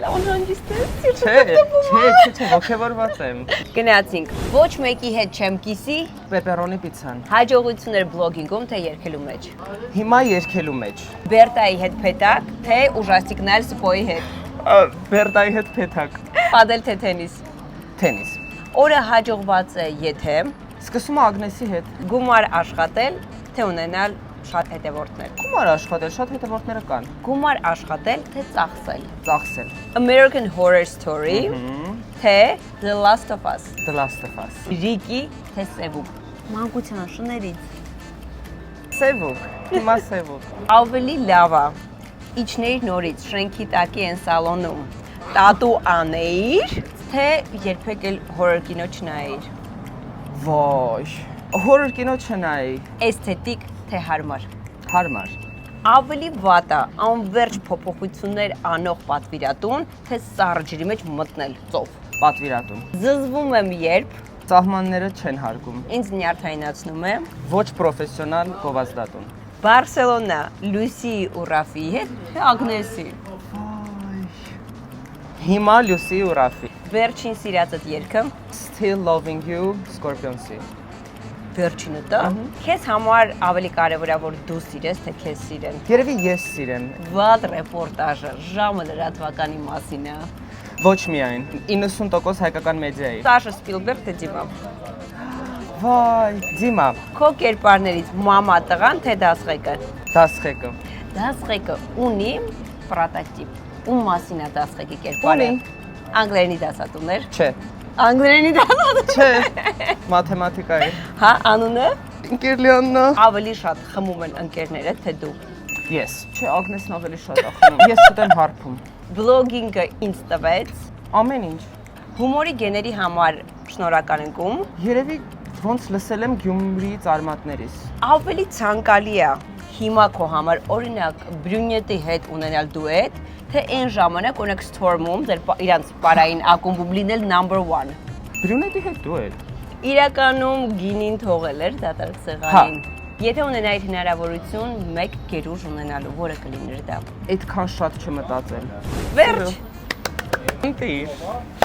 Անհանգիստ ես։ Չէ, ոգևորված եմ։ Գնացինք։ Ոչ մեկի հետ չեմ կիսի։ Պեպերոնի պիցցան։ Հաջողություններ բլոգինգում, թե երկելու մեջ։ Հիմա երկելու մեջ։ Բերտայի հետ փետակ, թե ուժաստիկներ սպոյի հետ։ Բերտայի հետ փեթակ։ Պադել թե թենիս։ Թենիս։ Օրը հաջողված է, եթե Սկսում եմ Ագնեսի հետ։ գումար աշխատել, թե ունենալ շատ հետևորդներ։ Գումար աշխատել, շատ հետևորդները կան։ Գումար աշխատել, թե ծախսել։ Ծախսել։ American Horror Story, թե The Last of Us։ The Last of Us։ Ռիկի, թե Սևուկ։ Մանկության շներից։ Սևուկ։ Հիմա Սևուկ։ Ավելի լավ է իջներ նորից շենքի տակի են սալոնում տատու անեիր, թե երբեք էլ հորոր կինո չնայեիր։ Ոչ։ Հորոր կինո չնայի։ Էսթետիկ, թե հարմար։ Հարմար։ Ավելի վատ է անվերջ փոփոխություններ անող պատվիրատուն, թե սառը ջրի մեջ մտնել ծով։ Պատվիրատուն։ Զզվում եմ երբ Սահմանները չեն հարգում։ ինձ նյարդայնացնում է Ոչ պրոֆեսիոնալ գովազդատուն։ Բարսելոնա Լուսի ու Ռաֆիի հետ, թե Ագնեսի։ Հիմա Լուսի ու Ռաֆի։ Վերջին սիրածդ երգը, Still Loving You Scorpions-ի։ վերջինը դա։ Քեզ համար ավելի կարևոր է որ դու սիրես, թե քեզ սիրեն։ Երևի ես սիրեմ։ Վատ ռեպորտաժը ժամը լրատվականի մասին է։ Ոչ միայն 90% հայկական մեդիայի։ Սաշա Սպիլբերգ թե Դիմա։ Վայ, Դիմա, Քո կերպարներից մամա տղան թե դասղեկը։ դասղեկը։ Դասղեկը ունի պրոտոտիպ։ Ում մասին է դասղեկի կերպարը։ Ունի։ Անգլերենի դասատուներ։ Չէ։ Անգլերենի դասատուներ։ Չէ։ Մաթեմատիկայի։ Հա, անունը։ Ինկերլիաննա։ Ավելի շատ խմում են ընկերները, թե դու։ Ես։ Չէ, Ագնեսն ավելի շատ է խմում։ Ես շուտ եմ հարբում։ Բլոգինգը ինձ տվեց։ Ամեն ինչ։ Հումորի գեների համար շնորհակալ ենք ում։ Երևի ոնց լսել եմ Գյումրիի ծարմատներից։ Ավելի ցանկալի է հիմա քո համար օրինակ բրյունետի հետ ունենալ դուետ, թե այն ժամանակ օրինակ Storm-ում ձեր իրանց պարային ակումբում լինել number 1։ Բրյունետի հետ դու ես։ Իրականում գինին թողել էր դատարկ սեղանին։ Եթե ունենայիր հնարավորություն մեկ գերուժ ունենալու, որը կլիներ դա։ Այդքան շատ չմտածել։ Վերջ։ Ընտիր։